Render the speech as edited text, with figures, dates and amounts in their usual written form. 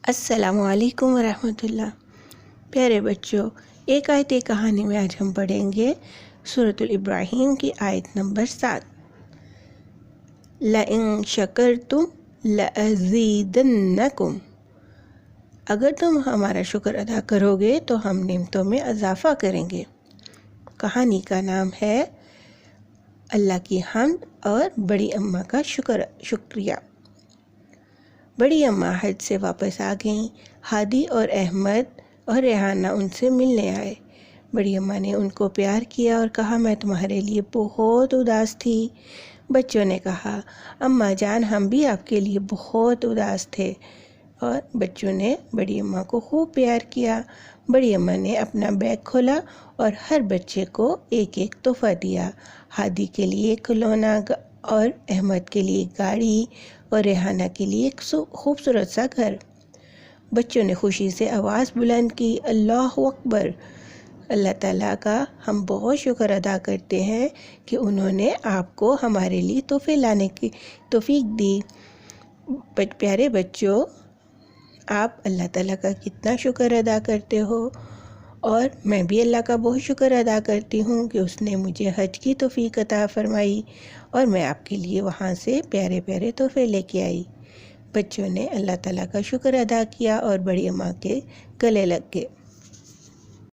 अस्सलामुअलैकुम वरहमतुल्लाह। प्यारे बच्चों, एक आयत कहानी में आज हम पढ़ेंगे सूरतुल इब्राहीम की आयत नंबर 7। लइन शकरतुम लअज़ीदन्नकुम। अगर तुम हमारा शुक्र अदा करोगे तो हम नेमतों में इजाफ़ा करेंगे। कहानी का नाम है अल्लाह की हम्द और बड़ी अम्मा का शुक्रिया। बड़ी अम्मा हज से वापस आ गईं। हादी और अहमद और रेहाना उनसे मिलने आए। बड़ी अम्मा ने उनको प्यार किया और कहा, मैं तुम्हारे लिए बहुत उदास थी। बच्चों ने कहा, अम्मा जान हम भी आपके लिए बहुत उदास थे। और बच्चों ने बड़ी अम्मा को खूब प्यार किया। बड़ी अम्मा ने अपना बैग खोला और हर बच्चे को एक एक तोहफ़ा दिया। हादी के लिए खिलौना और अहमद के लिए गाड़ी और रेहाना के लिए एक खूबसूरत सा घर। बच्चों ने खुशी से आवाज़ बुलंद की, अल्लाह अकबर। अल्लाह ताला का हम बहुत शुक्र अदा करते हैं कि उन्होंने आपको हमारे लिए तोहफे लाने की तौफीक दी। प्यारे बच्चों, आप अल्लाह ताला का कितना शुक्र अदा करते हो। और मैं भी अल्लाह का बहुत शुक्र अदा करती हूँ कि उसने मुझे हज की तौफीक अता फ़रमाई और मैं आपके लिए वहाँ से प्यारे प्यारे तोहफे लेके आई। बच्चों ने अल्लाह ताला का शुक्र अदा किया और बड़ी अम्मा के गले लग गए।